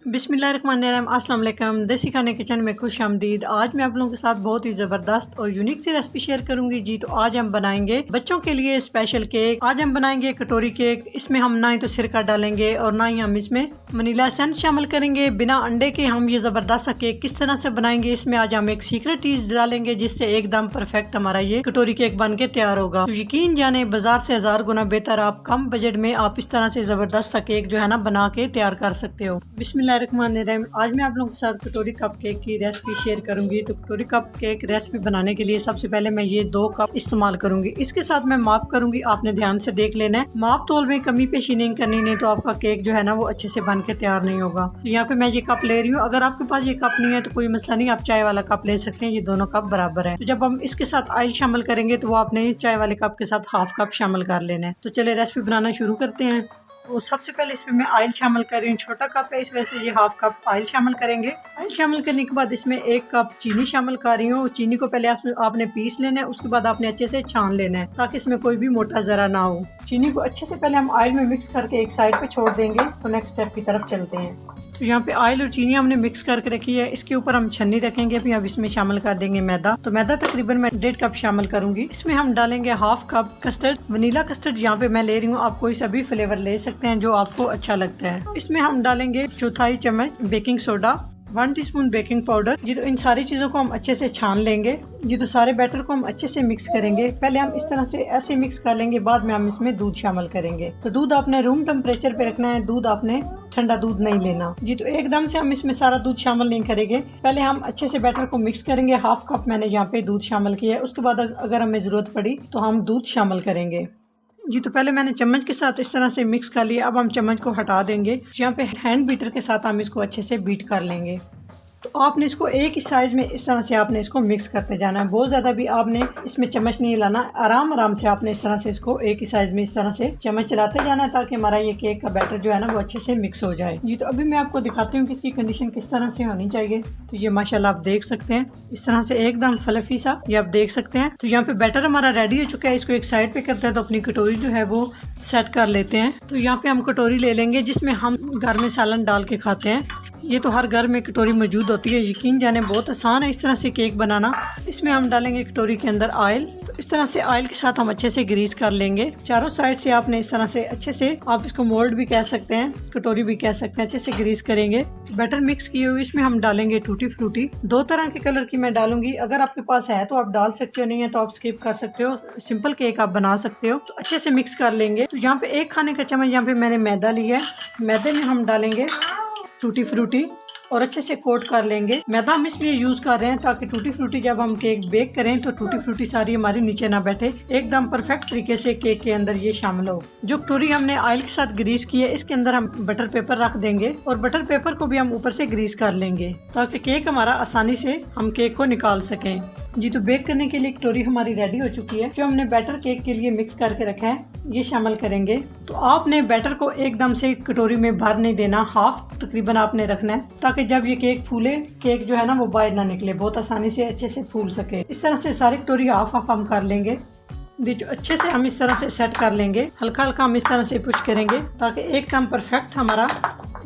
बिस्मिल्लाहिर्रहमानिर्रहीम, अस्सलाम वालेकुम। देसी खाने किचन में खुश आमदीद। आज मैं आप लोगों के साथ बहुत ही ज़बरदस्त और यूनिक सी रेसिपी शेयर करूंगी जी। तो आज हम बनाएंगे बच्चों के लिए स्पेशल केक। आज हम बनाएंगे कटोरी केक। इसमें हम ना ही तो सिरका डालेंगे और ना ही हम इसमें वनीला एसेंस शामिल करेंगे। बिना अंडे के हम ये ज़बरदस्त सा केक किस तरह से बनाएंगे, इसमें आज हम एक सीक्रेट चीज डालेंगे जिससे एकदम परफेक्ट हमारा ये कटोरी केक बन के तैयार होगा। तो यकीन जाने बाजार से 1000 गुना बेहतर आप कम बजट में आप इस तरह से ज़बरदस्त सा केक जो है ना बना के तैयार कर सकते हो। बिस्मिल्लाहिर्रहमानिर्रहीम। आज मैं आप लोगों के साथ कटोरी कप केक की रेसिपी शेयर करूंगी। तो कटोरी कप केक रेसिपी बनाने के लिए सबसे पहले मैं ये 2 कप इस्तेमाल करूंगी। इसके साथ मैं माप करूंगी, आपने ध्यान से देख लेना है। माप तोल में कमी पेशी नहीं करनी, नहीं तो आपका केक जो है ना वो अच्छे से बन के तैयार नहीं होगा। तो यहाँ पे मैं ये कप ले रही हूँ। अगर आपके पास ये कप नहीं है तो कोई मसला नहीं, आप चाय वाला कप ले सकते हैं। ये दोनों कप बराबर है। तो जब हम इसके साथ ऑयल शामिल करेंगे तो वो आपने चाय वाले कप के साथ हाफ कप शामिल कर लेना है। तो चले रेसिपी बनाना शुरू करते हैं। तो सबसे पहले इसमें मैं ऑयल शामिल कर रही हूँ। छोटा कप है, इस वजह से ये हाफ कप ऑयल शामिल करेंगे। ऑयल शामिल करने के बाद इसमें 1 कप चीनी शामिल कर रही हूँ। चीनी को पहले आपने पीस लेना है, उसके बाद आपने अच्छे से छान लेना है ताकि इसमें कोई भी मोटा जरा ना हो। चीनी को अच्छे से पहले हम ऑयल में मिक्स करके एक साइड पे छोड़ देंगे। तो नेक्स्ट स्टेप की तरफ चलते हैं। तो यहाँ पे ऑयल और चीनी हमने मिक्स करके रखी है। इसके ऊपर हम छन्नी रखेंगे। अभी अब इसमें शामिल कर देंगे मैदा। तो मैदा तकरीबन मैं 1.5 कप शामिल करूंगी। इसमें हम डालेंगे half cup custard, vanilla custard यहाँ पे मैं ले रही हूँ। आप कोई सा भी फ्लेवर ले सकते हैं जो आपको अच्छा लगता है। इसमें हम डालेंगे 1/4 चम्मच baking soda, 1 teaspoon baking powder. जी तो इन सारी चीज़ों को हम अच्छे से छान लेंगे। जी तो सारे बैटर को हम अच्छे से मिक्स करेंगे। पहले हम इस तरह से ऐसे मिक्स कर लेंगे, बाद में हम इसमें दूध शामिल करेंगे। तो दूध आपने रूम टेम्परेचर पे रखना है, दूध आपने ठंडा दूध नहीं लेना। जी तो एकदम से हम इसमें सारा दूध शामिल नहीं करेंगे। पहले हम अच्छे से बैटर को मिक्स करेंगे। हाफ कप मैंने यहाँ पे दूध शामिल किया है। उसके बाद अगर हमें ज़रूरत पड़ी तो हम दूध शामिल करेंगे। जी तो पहले मैंने चम्मच के साथ इस तरह से मिक्स कर लिया। अब हम चम्मच को हटा देंगे। यहाँ पे हैंड बीटर के साथ हम इसको अच्छे से बीट कर लेंगे। तो आपने इसको एक ही साइज में इस तरह से आपने इसको मिक्स करते जाना है। बहुत ज़्यादा भी आपने इसमें चम्मच नहीं लाना, आराम आराम से आपने इस तरह से इसको एक ही साइज में इस तरह से चम्मच चलाते जाना है ताकि हमारा ये केक का बैटर जो है ना वो अच्छे से मिक्स हो जाए। जी तो अभी मैं आपको दिखाती हूँ कि इसकी कंडीशन किस तरह से होनी चाहिए। तो ये माशाल्लाह आप देख सकते हैं इस तरह से एकदम फ्लफी सा, ये आप देख सकते हैं। तो यहाँ पे बैटर हमारा रेडी हो चुका है। इसको एक साइड पे करते हैं तो अपनी कटोरी जो है वो सेट कर लेते हैं। तो यहाँ पे हम कटोरी ले लेंगे जिसमें हम घर में सालन डाल के खाते हैं। ये तो हर घर में कटोरी मौजूद होती है। यकीन जाने बहुत आसान है इस तरह से केक बनाना। इसमें हम डालेंगे कटोरी के अंदर ऑयल। तो इस तरह से ऑयल के साथ हम अच्छे से ग्रीस कर लेंगे। चारों साइड से आपने इस तरह से अच्छे से, आप इसको मोल्ड भी कह सकते हैं, कटोरी भी कह सकते हैं, अच्छे से ग्रीस करेंगे। बैटर मिक्स किए हुए इसमें हम डालेंगे टूटी फ्रूटी। 2 तरह के कलर की मैं डालूंगी। अगर आपके पास है तो आप डाल सकते हो, नहीं है तो आप स्किप कर सकते हो। सिंपल केक आप बना सकते हो। तो अच्छे से मिक्स कर लेंगे। तो यहाँ पे 1 खाने का चम्मच यहाँ पे मैंने मैदा लिया है। मैदे में हम डालेंगे टूटी फ्रूटी और अच्छे से कोट कर लेंगे। मैदा हम इसलिए यूज कर रहे हैं ताकि टूटी फ्रूटी जब हम केक बेक करें तो टूटी फ्रूटी सारी हमारी नीचे ना बैठे, एकदम परफेक्ट तरीके से केक के अंदर ये शामिल हो। जो कटोरी हमने ऑयल के साथ ग्रीस की है इसके अंदर हम बटर पेपर रख देंगे और बटर पेपर को भी हम ऊपर से ग्रीस कर लेंगे ताकि केक हमारा आसानी से हम केक को निकाल सकें। जी तो बेक करने के लिए कटोरी हमारी रेडी हो चुकी है। जो हमने बैटर केक के लिए मिक्स करके रखा है ये शामिल करेंगे। तो आपने बैटर को एकदम से कटोरी में भर नहीं देना, हाफ तकरीबन आपने रखना है ताकि जब ये केक फूले, केक जो है ना वो बाहर ना निकले, बहुत आसानी से अच्छे से फूल सके। इस तरह से सारी कटोरी हाफ हाफ हम कर लेंगे। जो अच्छे से हम इस तरह से सेट कर लेंगे। हल्का हल्का हम इस तरह से पुश करेंगे ताकि एकदम परफेक्ट हमारा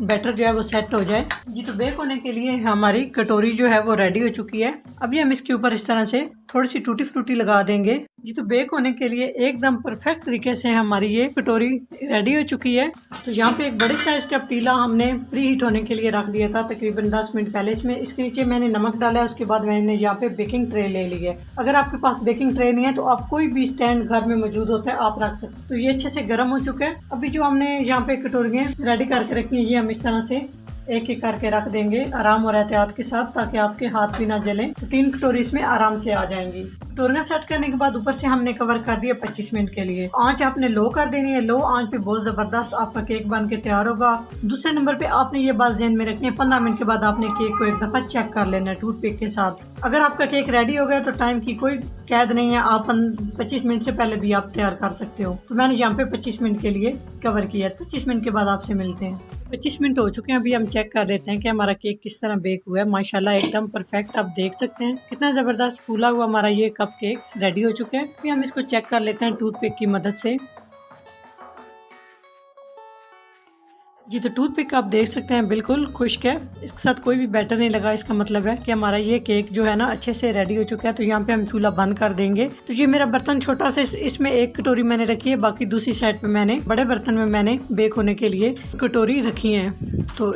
बैटर जो है वो सेट हो जाए। जी तो बेक होने के लिए हमारी कटोरी जो है वो रेडी हो चुकी है। अभी हम इसके ऊपर इस तरह से थोड़ी सी टूटी फ्रूटी लगा देंगे। जी तो बेक होने के लिए एकदम परफेक्ट तरीके से हमारी ये कटोरी रेडी हो चुकी है। तो यहाँ पे एक बड़े साइज का पतीला हमने प्री हीट होने के लिए रख दिया था तकरीबन 10 मिनट पहले। इसमें इसके नीचे मैंने नमक डाला है। उसके बाद मैंने यहाँ पे बेकिंग ट्रे ले ली है। अगर आपके पास बेकिंग ट्रे नहीं है तो आप कोई भी स्टैंड घर में मौजूद होता है आप रख सकते। तो ये अच्छे से गर्म हो चुके हैं। अभी जो हमने यहाँ पे कटोरियाँ रेडी करके रखी है ये हम इस तरह से एक एक करके रख देंगे आराम और एहतियात के साथ ताकि आपके हाथ भी ना जलें। तो 3 कटोरी इसमें आराम से आ जाएंगी। कटोरियाँ सेट करने के बाद ऊपर से हमने कवर कर दिया 25 मिनट के लिए। आंच आपने लो कर देनी है। लो आंच पे बहुत जबरदस्त आपका केक बन के तैयार होगा। दूसरे नंबर पे आपने ये बात ध्यान में रखनी है, 15 मिनट के बाद आपने केक को एक दफा चेक कर लेना है टूथपिक के साथ। अगर आपका केक रेडी हो गया तो टाइम की कोई कैद नहीं है, आप 25 मिनट से पहले भी आप तैयार कर सकते हो। तो मैंने यहाँ पे 25 मिनट के लिए कवर किया। 25 मिनट के बाद आपसे मिलते हैं। 25 मिनट हो चुके हैं। अभी हम चेक कर लेते हैं कि हमारा केक किस तरह बेक हुआ है। माशाल्लाह एकदम परफेक्ट, आप देख सकते हैं कितना ज़बरदस्त फूला हुआ हमारा ये कप केक रेडी हो चुके हैं। अभी हम इसको चेक कर लेते हैं टूथपिक की मदद से। जी तो टूथपिक आप देख सकते हैं बिल्कुल खुश्क है, इसके साथ कोई भी बैटर नहीं लगा। इसका मतलब है कि हमारा ये केक जो है ना अच्छे से रेडी हो चुका है। तो यहाँ पे हम चूल्हा बंद कर देंगे। तो ये मेरा बर्तन छोटा सा, इसमें एक कटोरी मैंने रखी है, बाकी दूसरी साइड पे मैंने बड़े बर्तन में मैंने बेक होने के लिए कटोरी रखी है। तो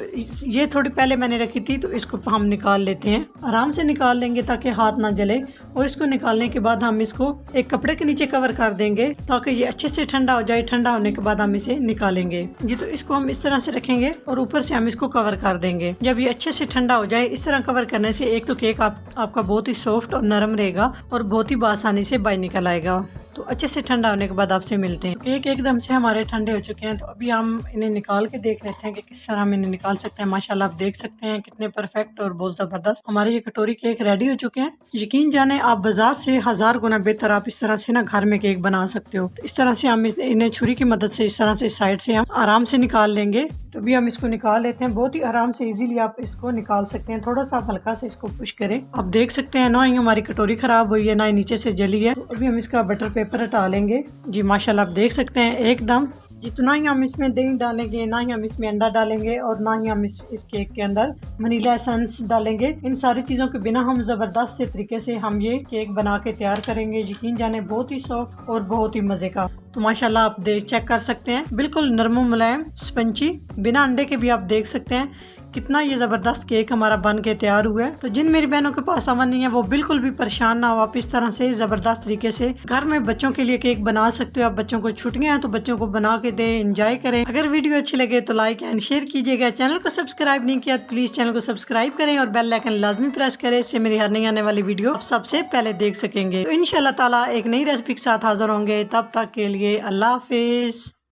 ये थोड़ी पहले मैंने रखी थी, तो इसको हम निकाल लेते हैं। आराम से निकाल लेंगे ताकि हाथ ना जले। और इसको निकालने के बाद हम इसको एक कपड़े के नीचे कवर कर देंगे ताकि ये अच्छे से ठंडा हो जाए। ठंडा होने के बाद हम इसे निकालेंगे। जी तो इसको हम इस तरह से रखेंगे और ऊपर से हम इसको कवर कर देंगे। जब ये अच्छे से ठंडा हो जाए, इस तरह कवर करने से एक तो केक आपका बहुत ही सॉफ्ट और नरम रहेगा और बहुत ही आसानी से बाहर निकल आएगा। तो अच्छे से ठंडा होने के बाद आपसे मिलते हैं। केक एकदम से हमारे ठंडे हो चुके हैं। तो अभी हम इन्हें निकाल के देख लेते हैं कि किस तरह हम इन्हें निकाल सकते हैं। माशाल्लाह आप देख सकते हैं कितने परफेक्ट और बहुत ज़बरदस्त हमारे ये कटोरी केक रेडी हो चुके हैं। यकीन जाने आप बाजार से 1000 गुना बेहतर आप इस तरह से ना घर में केक बना सकते हो। तो इस तरह से हम इन्हें छुरी की मदद से इस तरह से साइड से हम आराम से निकाल लेंगे। तो अभी हम इसको निकाल लेते हैं। बहुत ही आराम से इजीली आप इसको निकाल सकते हैं। थोड़ा सा हल्का से इसको पुश करें। आप देख सकते हैं ना ही हमारी कटोरी खराब हुई है, ना ही नीचे से जली है। तो अभी हम इसका बटर पेपर हटा लेंगे। जी माशाल्लाह आप देख सकते हैं एकदम। जितना ही हम इसमें दही डालेंगे, ना ही हम इसमें अंडा डालेंगे और ना ही हम इस केक के अंदर वनीला एसेंस डालेंगे। इन सारी चीज़ों के बिना हम ज़बरदस्त से तरीके से हम ये केक बना के तैयार करेंगे। यकीन जाने बहुत ही सॉफ्ट और बहुत ही मज़े का। तो माशाल्लाह आप चेक कर सकते हैं बिल्कुल नरम मुलायम स्पंची, बिना अंडे के भी आप देख सकते हैं कितना ये ज़बरदस्त केक हमारा बन के तैयार हुआ है। तो जिन मेरी बहनों के पास अवन नहीं है वो बिल्कुल भी परेशान ना हो। आप इस तरह से ज़बरदस्त तरीके से घर में बच्चों के लिए केक बना सकते हो। आप बच्चों को छुट्टियां हैं तो बच्चों को बना के दें, एंजॉय करें। अगर वीडियो अच्छी लगे तो लाइक एंड शेयर कीजिएगा। चैनल को सब्सक्राइब नहीं किया तो प्लीज़ चैनल को सब्सक्राइब करें और बेल आइकन लाजमी प्रेस करें। इससे मेरी हर नई आने वाली वीडियो आप सबसे पहले देख सकेंगे। तो इंशाल्लाह ताला एक नई रेसिपी के साथ हाजिर होंगे। तब तक के लिए अल्लाह हाफिज़।